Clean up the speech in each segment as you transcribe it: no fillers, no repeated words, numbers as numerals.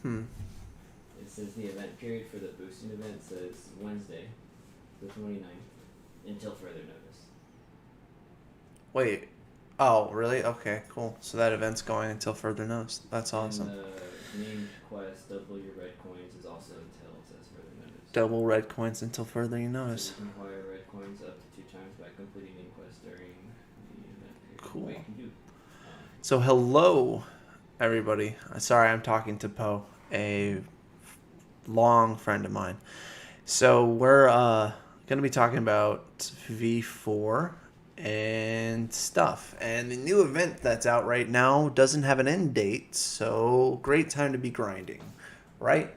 It says the event period for the boosting event says Wednesday, the 29th, until further notice. Wait. Oh, really? Okay, cool. So that event's going until further notice. That's And awesome. the named quest, double your red coins, is also until it says further notice. Double red coins until further So you notice. can acquire red coins up to 2 times by completing main quest during the event period. Cool. What you can do. So hello, everybody. Sorry, I'm talking to Poe, a long friend of mine. So we're going to be talking about V4 and stuff. And the new event that's out right now doesn't have an end date, so great time to be grinding, right?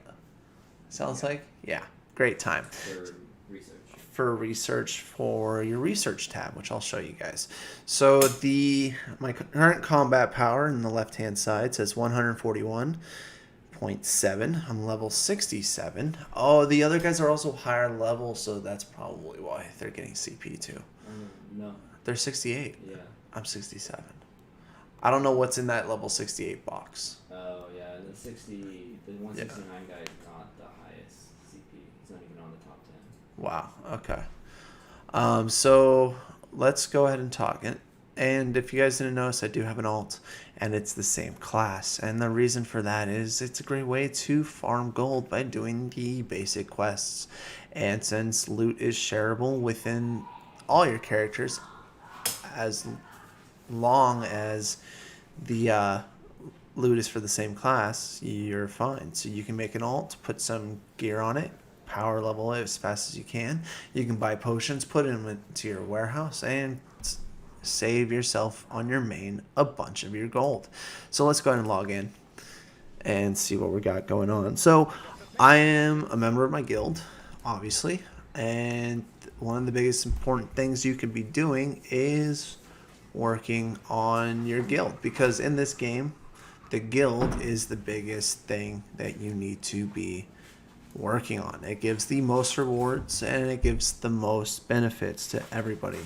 Sounds Yeah. like? Yeah, great time. For research. For research for your research tab, which I'll show you guys. So my current combat power in the left hand side says 141.7. I'm level 67. Oh, the other guys are also higher level, so that's probably why they're getting CP too. No. They're 68. Yeah. I'm 67. I don't know what's in that level 68 box. Oh, yeah. The 169 guy is not the highest CP. He's not even on the top 10. Wow. Okay. So let's go ahead and talk. And if you guys didn't notice, I do have an alt, and it's the same class. And the reason for that is it's a great way to farm gold by doing the basic quests. And since loot is shareable within all your characters, as long as the loot is for the same class, you're fine. So you can make an alt, put some gear on it, power level it as fast as you can. You can buy potions, put them into your warehouse, and save yourself on your main a bunch of your gold. So let's go ahead and log in and see what we got going on. So I am a member of my guild, obviously, and one of the biggest important things you could be doing is working on your guild, because in this game the guild is the biggest thing that you need to be working on. It gives the most rewards and it gives the most benefits to everybody.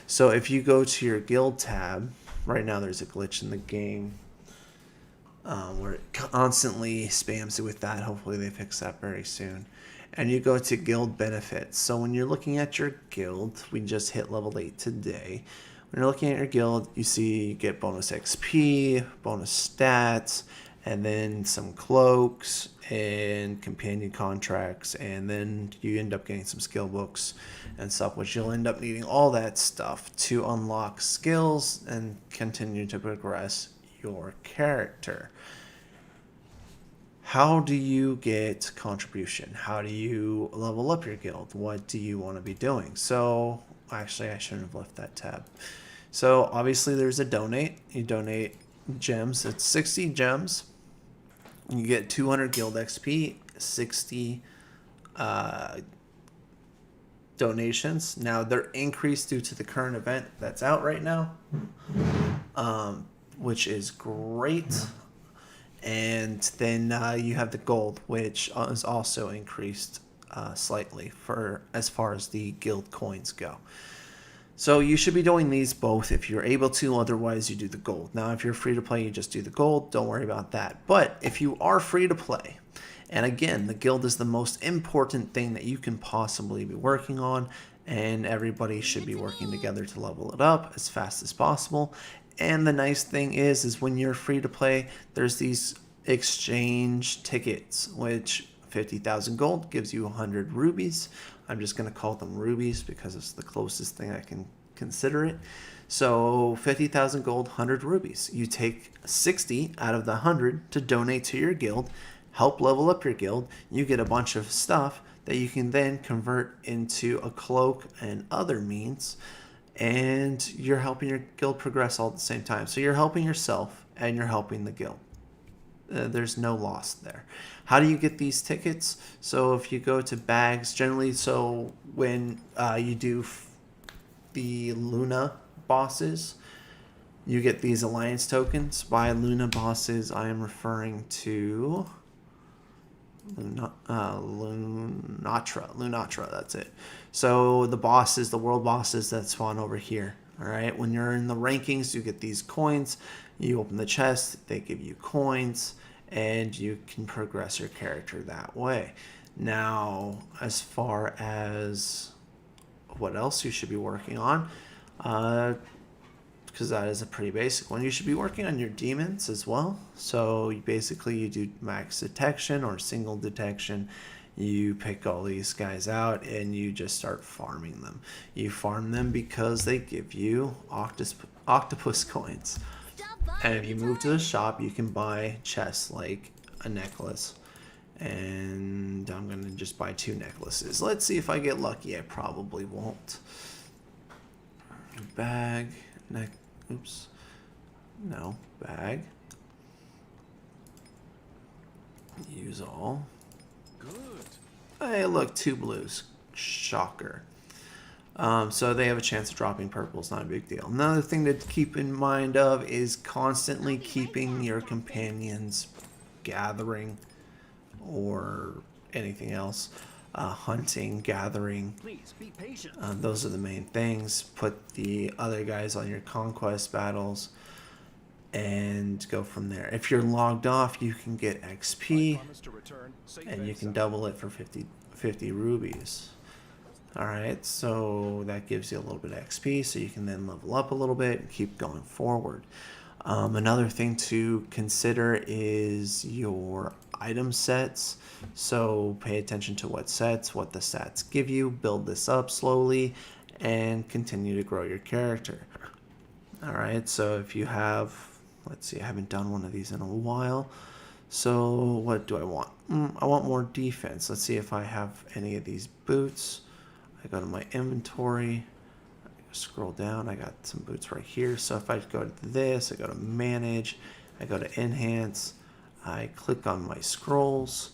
So if you go to your guild tab, right now there's a glitch in the game where it constantly spams it with that. Hopefully they fix that very soon. And you go to guild benefits. So when you're looking at your guild, we just hit level 8 today. When you're looking at your guild, you see you get bonus XP, bonus stats, and then some cloaks and companion contracts, and then you end up getting some skill books and stuff, which you'll end up needing all that stuff to unlock skills and continue to progress your character. How do you get contribution? How do you level up your guild? What do you want to be doing? So actually I shouldn't have left that tab. So obviously there's a donate. You donate gems. It's 60 gems. You get 200 guild XP, 60 donations. Now they're increased due to the current event that's out right now, which is great. And then you have the gold, which is also increased slightly for as far as the guild coins go. So you should be doing these both if you're able to. Otherwise, you do the gold. Now, if you're free to play, you just do the gold. Don't worry about that. But if you are free to play, and again, the guild is the most important thing that you can possibly be working on, and everybody should be working together to level it up as fast as possible. And the nice thing is when you're free to play, there's these exchange tickets, which 50,000 gold gives you 100 rubies. I'm just going to call them rubies because it's the closest thing I can consider it. So 50,000 gold, 100 rubies. You take 60 out of the 100 to donate to your guild, help level up your guild. You get a bunch of stuff that you can then convert into a cloak and other means, and you're helping your guild progress all at the same time. So you're helping yourself and you're helping the guild. There's no loss there. How do you get these tickets? So if you go to bags, generally, so when you do the Luna bosses, you get these alliance tokens. By Luna bosses, I am referring to Lunatra, that's it. So the bosses, the world bosses that spawn over here. All right, when you're in the rankings, you get these coins. You open the chest, they give you coins, and you can progress your character that way. Now, as far as what else you should be working on, because that is a pretty basic one, you should be working on your demons as well. So you do max detection or single detection. You pick all these guys out and you just start farming them. You farm them because they give you octopus coins. And if you move to the shop, you can buy chests like a necklace. And I'm going to just buy 2 necklaces. Let's see if I get lucky. I probably won't. Bag. Oops. No. Bag. Use all. Good. Hey, look. 2 blues. Shocker. So they have a chance of dropping purple. It's not a big deal. Another thing to keep in mind of is constantly keeping your companions gathering or anything else. Hunting, gathering. Please be patient. Those are the main things. Put the other guys on your conquest battles and go from there. If you're logged off, you can get XP and you can double it for 50 rubies. Alright, so that gives you a little bit of XP, so you can then level up a little bit and keep going forward. Another thing to consider is your item sets. So pay attention to what the stats give you, build this up slowly, and continue to grow your character. Alright, so if you have, let's see, I haven't done one of these in a while. So what do I want? I want more defense. Let's see if I have any of these boots. I go to my inventory, I scroll down, I got some boots right here. So if I go to this, I go to manage, I go to enhance, I click on my scrolls,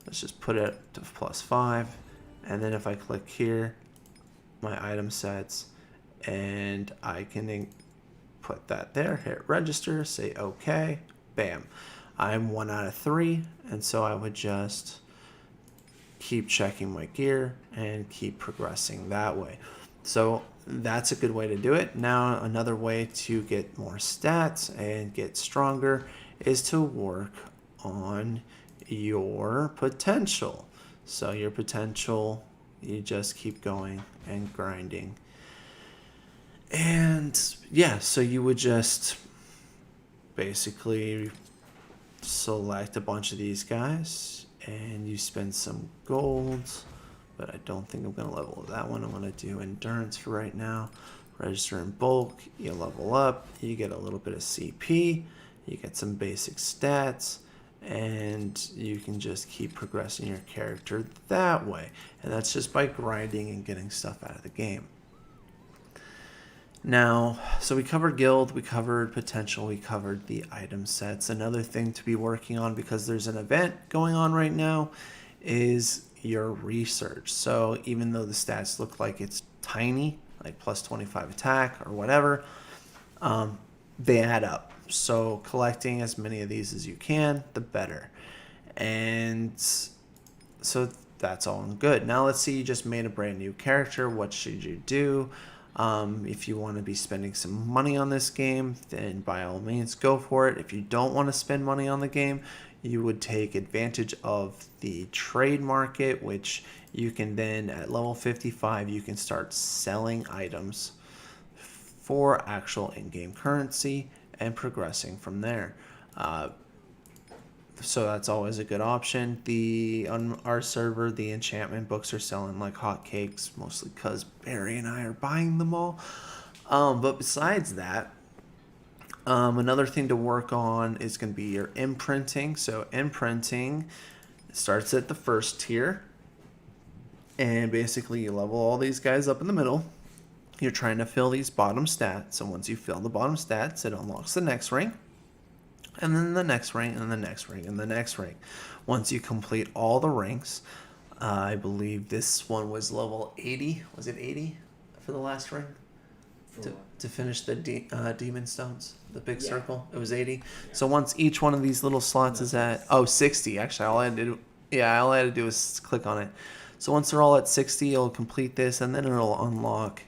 let's just put it to +5, and then if I click here, my item sets, and I can put that there, hit register, say okay, bam. I'm 1 out of 3, and so I would just keep checking my gear and keep progressing that way. So that's a good way to do it. Now another way to get more stats and get stronger is to work on your potential. So your potential, you just keep going and grinding. And yeah, so you would just basically select a bunch of these guys and you spend some gold, but I don't think I'm going to level that one. I'm going to do endurance for right now. Register in bulk, you level up, you get a little bit of CP, you get some basic stats, and you can just keep progressing your character that way. And that's just by grinding and getting stuff out of the game. Now, so we covered guild, we covered potential, we covered the item sets. Another thing to be working on, because there's an event going on right now, is your research. So even though the stats look like it's tiny, like plus 25 attack or whatever, they add up. So collecting as many of these as you can, the better. And so that's all good. Now let's say you just made a brand new character. What should you do? If you want to be spending some money on this game, then by all means go for it. If you don't want to spend money on the game, you would take advantage of the trade market, which you can then at level 55 you can start selling items for actual in-game currency and progressing from there. So that's always a good option. On our server, the enchantment books are selling like hotcakes, mostly because Barry and I are buying them all. But besides that, another thing to work on is going to be your imprinting. So imprinting starts at the first tier, and basically you level all these guys up in the middle. You're trying to fill these bottom stats. So once you fill the bottom stats, it unlocks the next rank. And then the next rank, and the next rank, and the next rank. Once you complete all the ranks, I believe this one was level 80. Was it 80 for the last rank? To finish the demon stones, the big circle. It was 80. Yeah. So once each one of these little slots is at 60. Actually, all I had to do was click on it. So once they're all at 60, it'll complete this, and then it'll unlock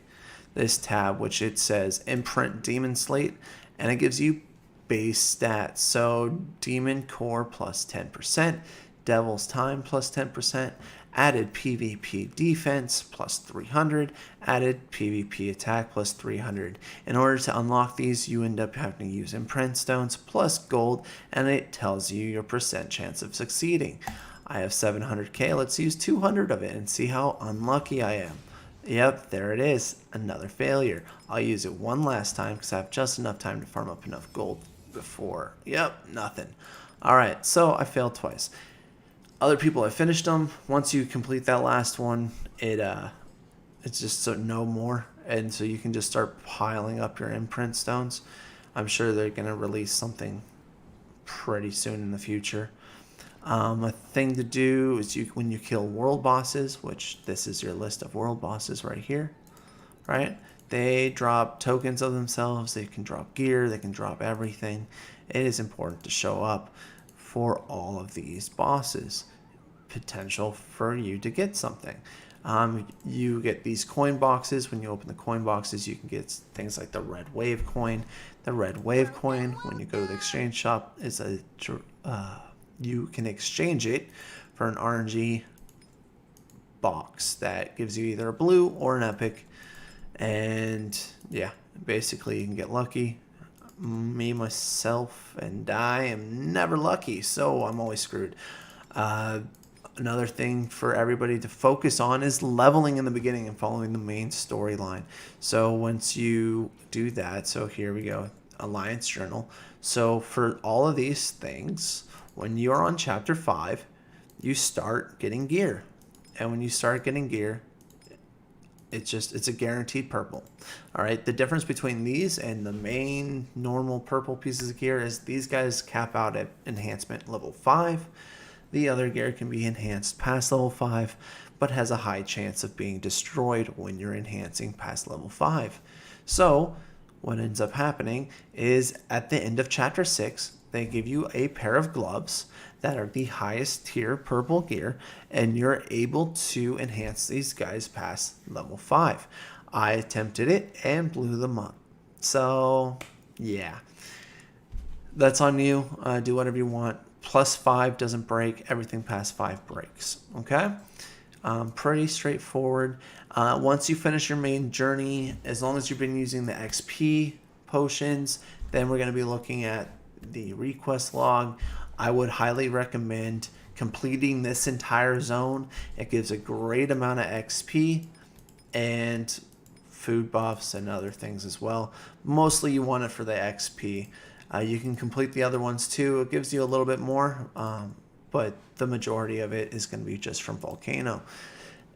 this tab, which it says Imprint Demon Slate, and it gives you base stats. So Demon Core plus 10%, Devil's Time plus 10%, added PvP defense plus 300, added PvP attack plus 300. In order to unlock these, you end up having to use imprint stones plus gold, and it tells you your percent chance of succeeding. I have 700k, let's use 200 of it and see how unlucky I am. Yep, there it is, another failure. I'll use it one last time because I have just enough time to farm up enough gold before. Yep, nothing. Alright, so I failed twice. Other people have finished them. Once you complete that last one, it's just so no more, and so you can just start piling up your imprint stones. I'm sure they're going to release something pretty soon in the future. A thing to do is when you kill world bosses, which this is your list of world bosses right here, right? They drop tokens of themselves, they can drop gear, they can drop everything. It is important to show up for all of these bosses. Potential for you to get something. You get these coin boxes. When you open the coin boxes, you can get things like the red wave coin. The red wave coin, when you go to the exchange shop, is you can exchange it for an RNG box that gives you either a blue or an epic. And yeah, basically you can get lucky. Me, myself, and I am never lucky, so I'm always screwed. Another thing for everybody to focus on is leveling in the beginning and following the main storyline. So once you do that, so here we go, Alliance Journal. So for all of these things, when you're on chapter 5, you start getting gear. And when you start getting gear, it's a guaranteed purple. All right, the difference between these and the main normal purple pieces of gear is these guys cap out at enhancement level 5. The other gear can be enhanced past level 5, but has a high chance of being destroyed when you're enhancing past level 5. So what ends up happening is at the end of chapter 6, they give you a pair of gloves that are the highest tier purple gear, and you're able to enhance these guys past level 5. I attempted it and blew them up. So yeah, that's on you. Do whatever you want. Plus 5 doesn't break. Everything past 5 breaks. Okay? Pretty straightforward. Once you finish your main journey, as long as you've been using the XP potions, then we're going to be looking at the request log. I would highly recommend completing this entire zone. It gives a great amount of XP and food buffs and other things as well. Mostly you want it for the XP. You can complete the other ones too. It gives you a little bit more, but the majority of it is going to be just from Volcano.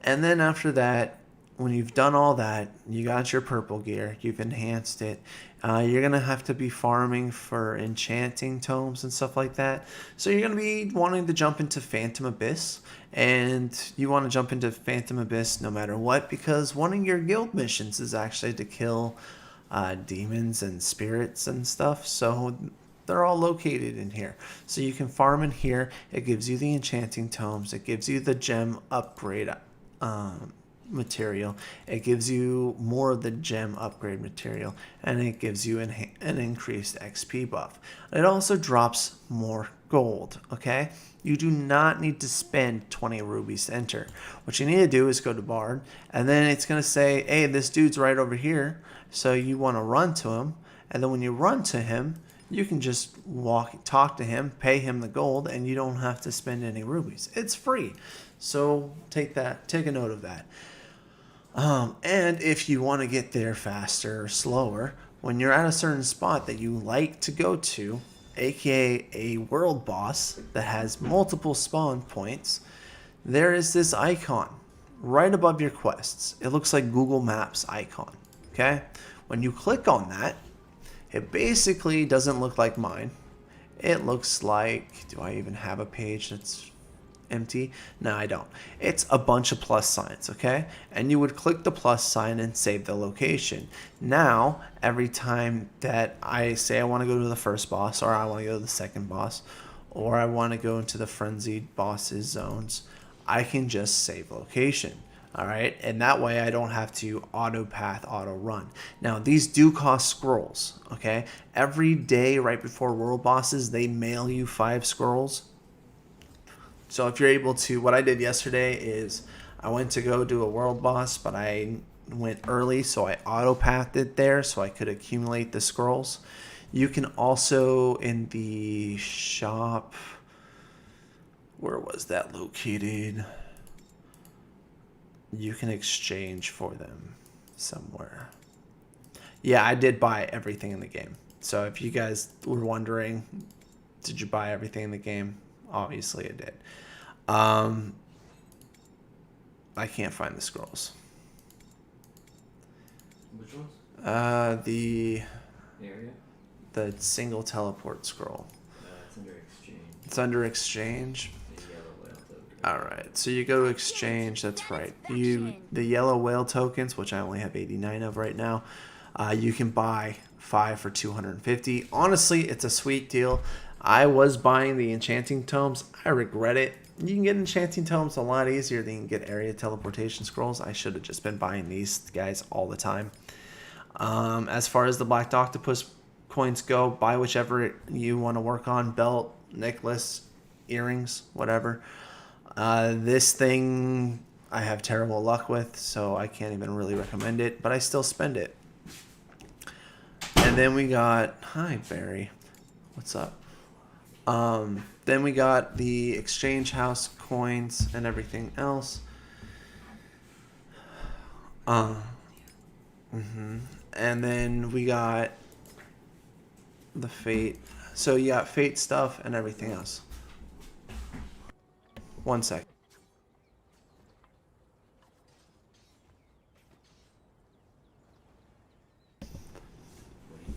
And then after that, when you've done all that, you got your purple gear, you've enhanced it, you're going to have to be farming for enchanting tomes and stuff like that. So you're going to be wanting to jump into Phantom Abyss, and you want to jump into Phantom Abyss no matter what, because one of your guild missions is actually to kill demons and spirits and stuff. So they're all located in here. So you can farm in here. It gives you the enchanting tomes. It gives you the gem upgrade material. It gives you more of the gem upgrade material, and it gives you an increased XP buff. It also drops more gold. Okay, you do not need to spend 20 rubies to enter. What you need to do is go to Bard, and then it's going to say, hey, this dude's right over here, so you want to run to him. And then when you run to him, you can just talk to him, pay him the gold, and you don't have to spend any rubies. It's free. So take a note of that. And if you want to get there faster or slower, when you're at a certain spot that you like to go to, aka a world boss that has multiple spawn points, there is this icon right above your quests. It looks like Google Maps icon. Okay? When you click on that, it basically doesn't look like mine. It looks like, do I even have a page that's empty? No, I don't. It's a bunch of plus signs, okay? And you would click the plus sign and save the location. Now, every time that I say I want to go to the first boss, or I want to go to the second boss, or I want to go into the frenzied bosses zones, I can just save location. All right, and that way I don't have to auto path, auto run. Now these do cost scrolls. Okay, every day right before world bosses, they mail you 5 scrolls. So if you're able to, what I did yesterday is I went to go do a world boss, but I went early, so I auto pathed it there so I could accumulate the scrolls. You can also in the shop, where was that located? You can exchange for them somewhere. Yeah, I did buy everything in the game. So if you guys were wondering, did you buy everything in the game? Obviously I did. I can't find the scrolls. Which ones? The Area? single teleport scroll. It's under exchange. It's under exchange. The yellow whale token. All right, so you go to exchange. That's right. The yellow whale tokens, which I only have 89 of right now. You can buy 5 for 250. Honestly, it's a sweet deal. I was buying the enchanting tomes. I regret it. You can get enchanting tomes a lot easier than you can get area teleportation scrolls. I should have just been buying these guys all the time. As far as the Black Octopus coins go, buy whichever you want to work on. Belt, necklace, earrings, whatever. This thing I have terrible luck with, so I can't even really recommend it, but I still spend it. And then we got, hi Barry, what's up? Then we got the exchange house coins and everything else. And then we got the fate. So you got fate stuff and everything else. 1 sec. What are you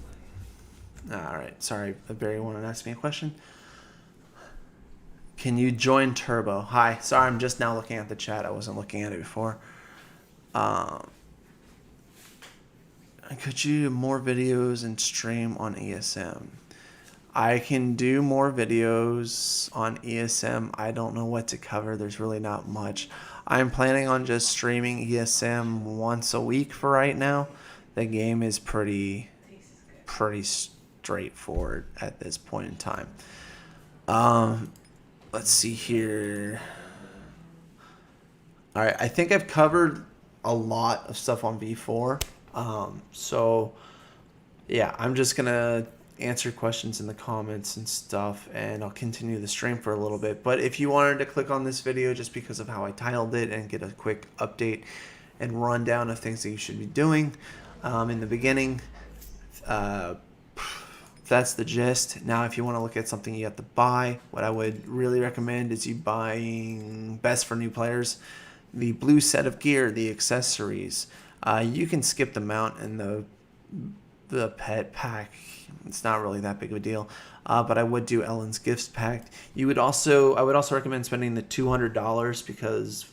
playing? All right. Sorry, Barry wanted to ask me a question. Can you join Turbo? Hi. Sorry, I'm just now looking at the chat. I wasn't looking at it before. Could you do more videos and stream on ESM? I can do more videos on ESM. I don't know what to cover. There's really not much. I'm planning on just streaming ESM once a week for right now. The game is pretty straightforward at this point in time. Let's see here. All right, I think I've covered a lot of stuff on V4. So yeah, I'm just gonna answer questions in the comments and stuff, and I'll continue the stream for a little bit. But if you wanted to click on this video just because of how I titled it and get a quick update and rundown of things that you should be doing in the beginning, that's the gist. Now, if you want to look at something you have to buy, what I would really recommend is you buying best for new players, the blue set of gear, the accessories. You can skip the mount and the pet pack. It's not really that big of a deal, but I would do Ellen's Gifts pack. I would also recommend spending the $200 because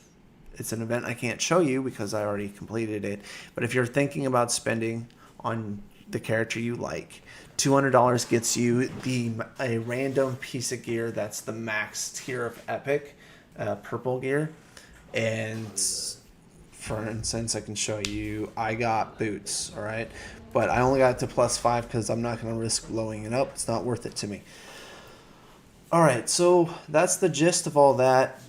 it's an event I can't show you because I already completed it. But if you're thinking about spending on the character you like, $200 gets you a random piece of gear that's the max tier of Epic, purple gear. And for instance, I can show you, I got boots, all right? But I only got it to +5 because I'm not going to risk blowing it up. It's not worth it to me. All right, so that's the gist of all that.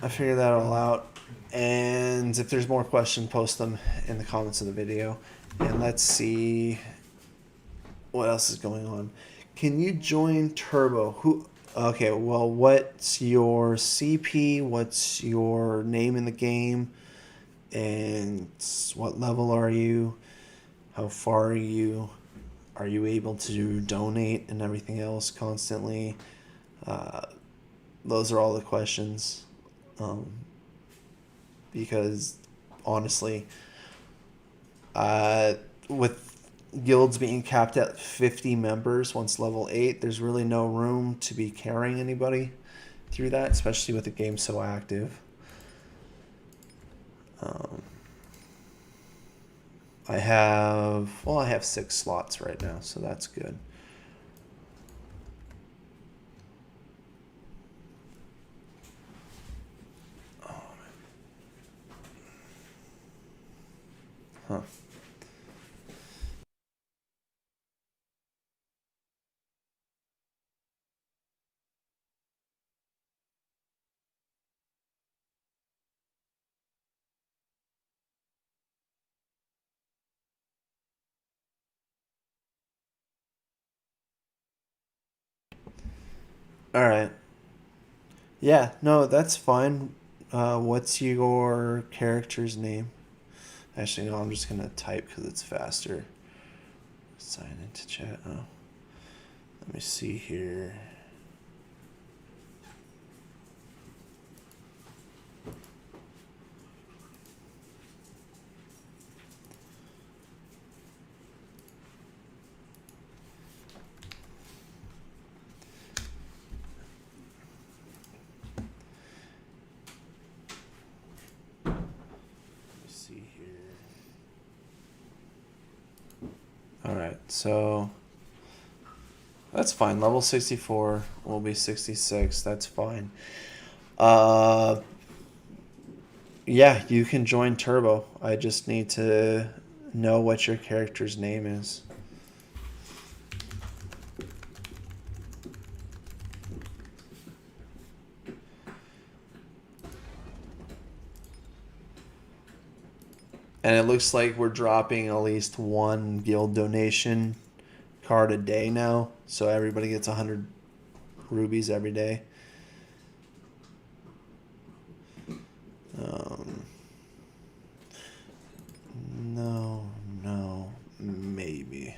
I figured that all out. And if there's more questions, post them in the comments of the video. And let's see what else is going on. Can you join Turbo? Okay, well, what's your CP? What's your name in the game? And what level are you? How far are you? Are you able to donate and everything else constantly? Those are all the questions. Because honestly, with guilds being capped at 50 members once level 8, there's really no room to be carrying anybody through that, especially with the game so active. I have 6 slots right now, so that's good. Huh. All right. Yeah, no, that's fine. What's your character's name? Actually, no, I'm just gonna type because it's faster. Sign into chat. Oh, let me see here. Let me see here. All right, so that's fine. Level 64 will be 66. That's fine. Yeah, you can join Turbo. I just need to know what your character's name is. And it looks like we're dropping at least one guild donation card a day now. So everybody gets 100 rubies every day. No, maybe.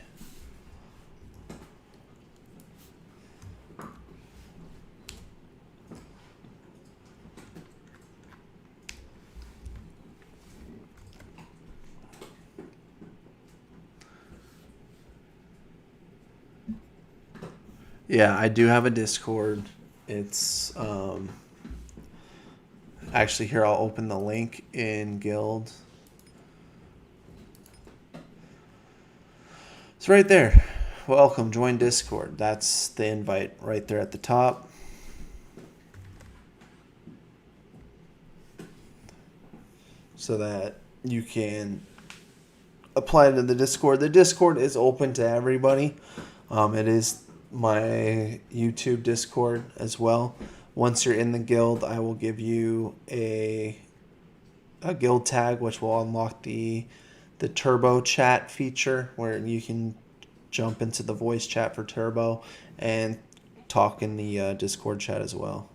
Yeah, I do have a Discord. It's actually here. I'll open the link in Guild. It's right there. Welcome, join Discord. That's the invite right there at the top. So that you can apply to the Discord. The Discord is open to everybody. It is my YouTube Discord as well. Once you're in the guild, I will give you a guild tag, which will unlock the Turbo chat feature, where you can jump into the voice chat for Turbo and talk in the Discord chat as well.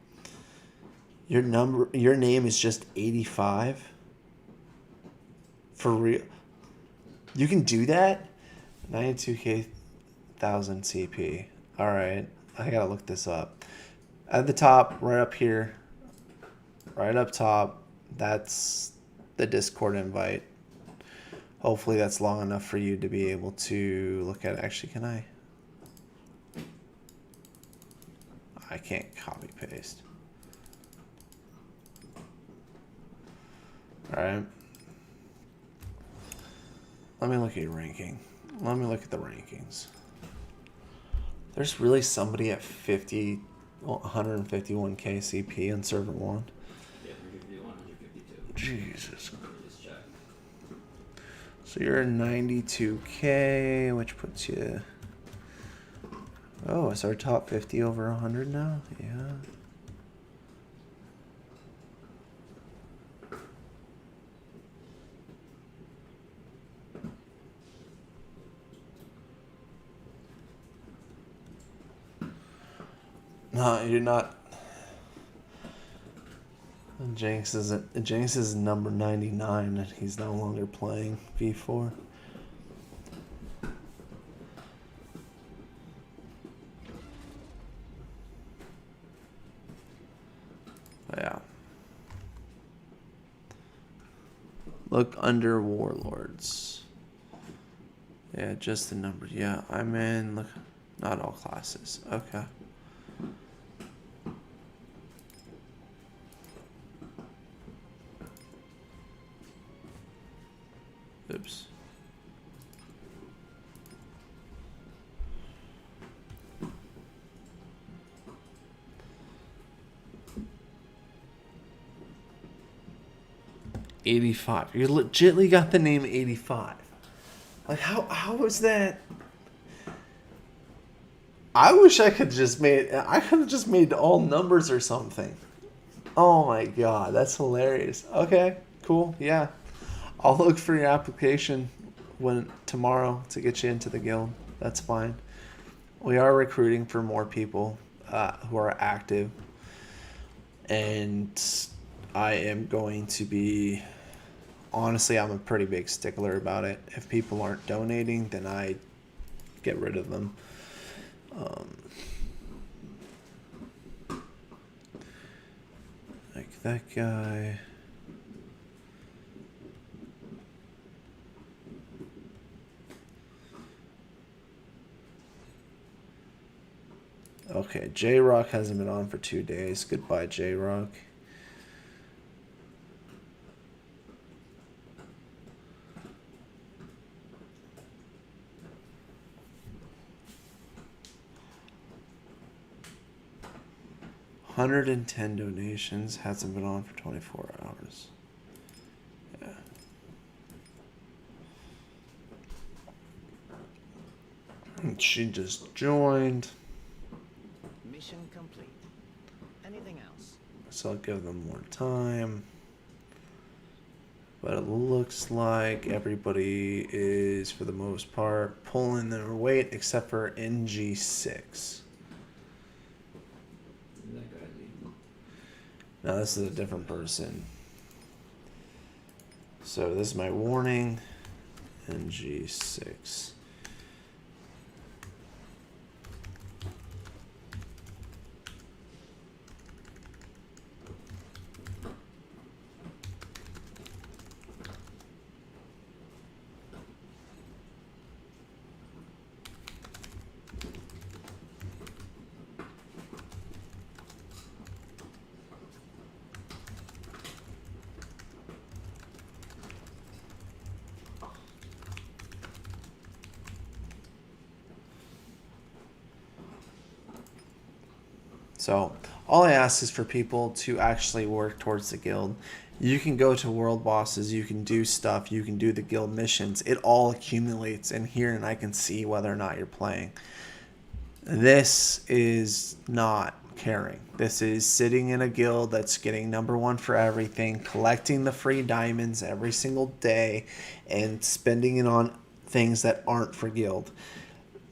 Your name is just 85. For real? You can do that? 92k 1000 CP. All right, I gotta look this up. At the top, right up here, right up top, that's the Discord invite. Hopefully that's long enough for you to be able to look at it. Actually, can I? I can't copy paste. All right. Let me look at your ranking. Let me look at the rankings. There's really somebody at 151k CP on server 1. Yeah, 151, 152. Jesus. Let me just check. So you're 92k, which puts you... Oh, is our top 50 over 100 now? Yeah. No, you're not. Jinx is number 99 and he's no longer playing V4. Yeah. Look under Warlords. Yeah, just the number. Yeah, I'm in. Look, not all classes. Okay. Oops. 85. You legitly got the name 85. Like, how is that? I wish I could just made. I could have just made all numbers or something. Oh my god, that's hilarious. Okay, cool. Yeah, I'll look for your application when tomorrow to get you into the guild. That's fine. We are recruiting for more people who are active, and I am going to be. Honestly, I'm a pretty big stickler about it. If people aren't donating, then I get rid of them. Like that guy. Okay, J-Rock hasn't been on for 2 days. Goodbye, J-Rock. $110 donations, hasn't been on for 24 hours. Yeah. And she just joined. Mission complete. Anything else? So I'll give them more time. But it looks like everybody is, for the most part, pulling their weight except for NG6. That guy leave. Now this is a different person. So this is my warning. NG6. So all I ask is for people to actually work towards the guild. You can go to world bosses, you can do stuff, you can do the guild missions. It all accumulates in here, and I can see whether or not you're playing. This is not caring. This is sitting in a guild that's getting #1 for everything, collecting the free diamonds every single day, and spending it on things that aren't for guild.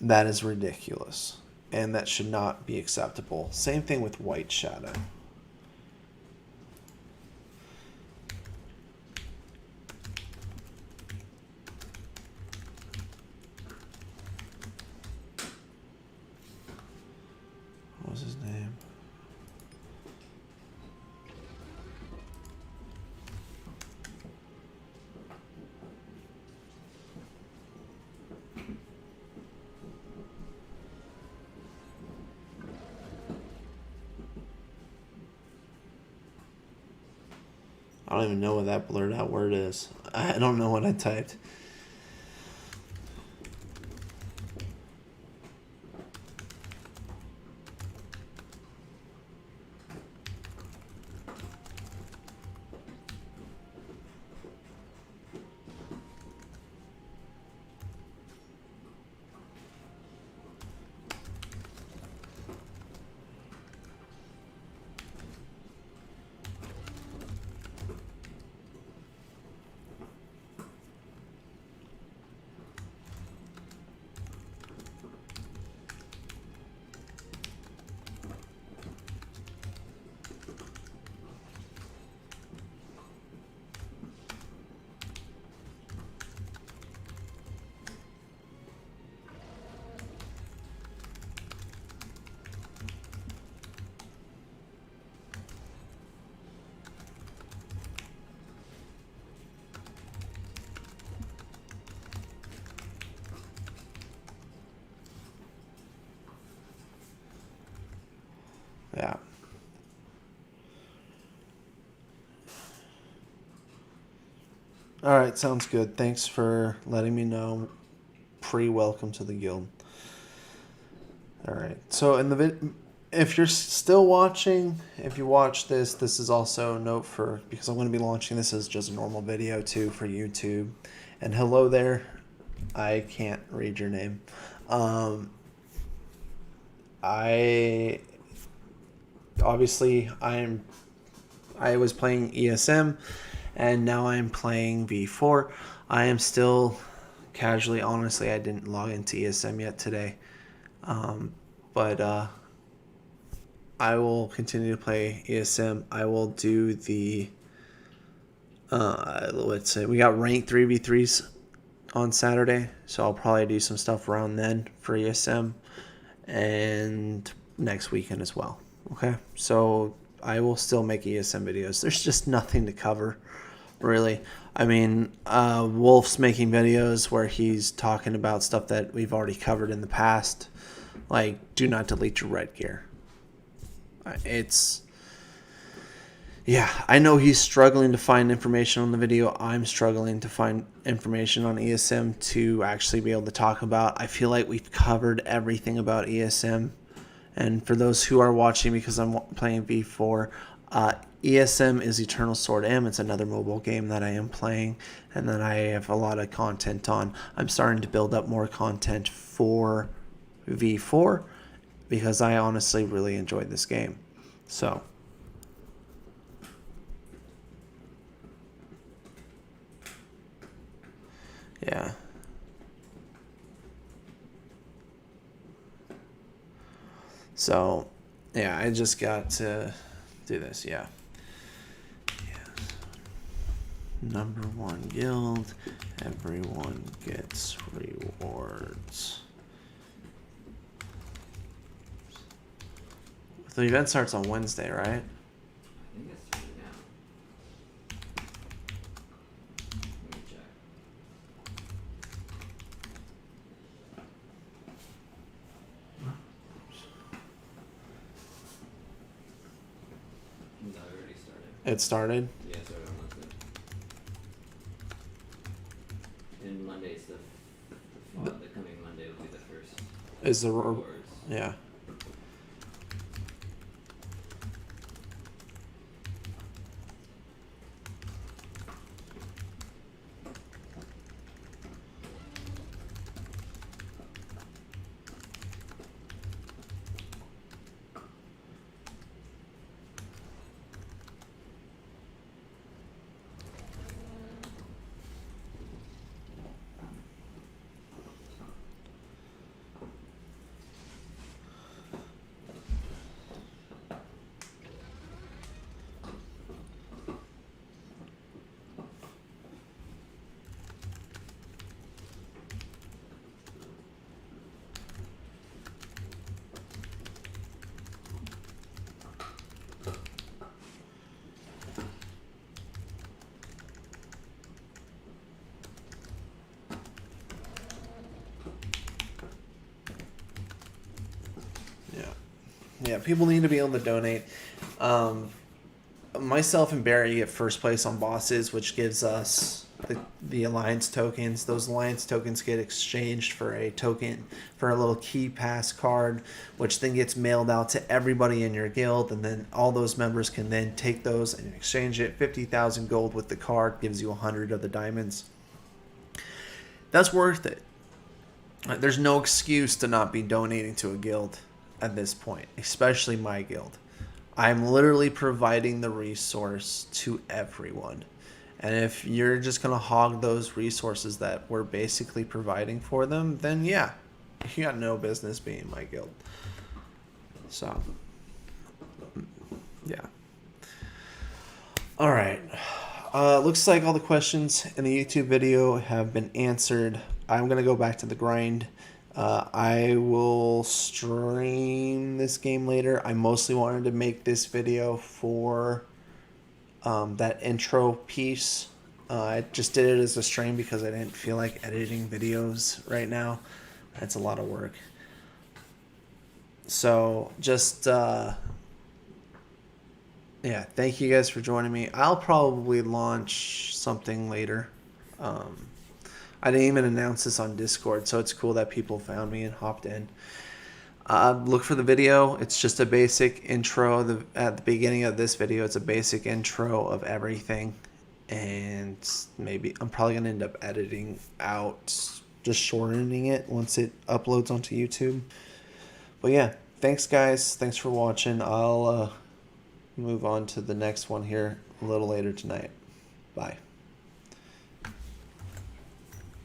That is ridiculous. And that should not be acceptable. Same thing with White Shadow. What was his name? I don't even know what that blurred out word is. I don't know what I typed. Yeah. All right, sounds good. Thanks for letting me know. Pre-welcome to the guild. All right. So in the if you're still watching, if you watch this, this is also a note for, because I'm going to be launching this as just a normal video too for YouTube. And hello there. I can't read your name. I obviously I was playing ESM and now I'm playing V4. I am still casually, honestly, I didn't log into ESM yet today. But I will continue to play ESM. I will do the let's say we got ranked 3v3s on Saturday, so I'll probably do some stuff around then for ESM and next weekend as well. Okay, so I will still make ESM videos. There's just nothing to cover, really. I mean, Wolf's making videos where he's talking about stuff that we've already covered in the past, like do not delete your red gear. Yeah, I know he's struggling to find information on the video. I'm struggling to find information on ESM to actually be able to talk about. I feel like we've covered everything about ESM. And for those who are watching, because I'm playing V4, ESM is Eternal Sword M. It's another mobile game that I am playing and that I have a lot of content on. I'm starting to build up more content for V4 because I honestly really enjoyed this game. So yeah. So yeah, I just got to do this. Yeah. Number 1 guild. Everyone gets rewards. The event starts on Wednesday, right? I think it's 3 now. Let me check. No, it already started. It started? Yeah, it started on Wednesday. And Monday's the coming Monday will be the first Is the rewards. yeah. Yeah, people need to be able to donate. Myself and Barry get first place on bosses, which gives us the alliance tokens. Those alliance tokens get exchanged for a token, for a little key pass card, which then gets mailed out to everybody in your guild, and then all those members can then take those and exchange it. 50,000 gold with the card gives you 100 of the diamonds. That's worth it. There's no excuse to not be donating to a guild at this point, especially my guild. I'm literally providing the resource to everyone. And if you're just going to hog those resources that we're basically providing for them, then yeah, you got no business being in my guild. So, yeah. All right. Looks like all the questions in the YouTube video have been answered. I'm going to go back to the grind. I will stream this game later. I mostly wanted to make this video for that intro piece. I just did it as a stream because I didn't feel like editing videos right now. That's a lot of work. So just yeah, thank you guys for joining me. I'll probably launch something later. I didn't even announce this on Discord, so it's cool that people found me and hopped in. Look for the video. It's just a basic intro. At the beginning of this video, it's a basic intro of everything. And maybe I'm probably going to end up editing out, just shortening it once it uploads onto YouTube. But yeah, thanks guys. Thanks for watching. I'll move on to the next one here a little later tonight. Bye.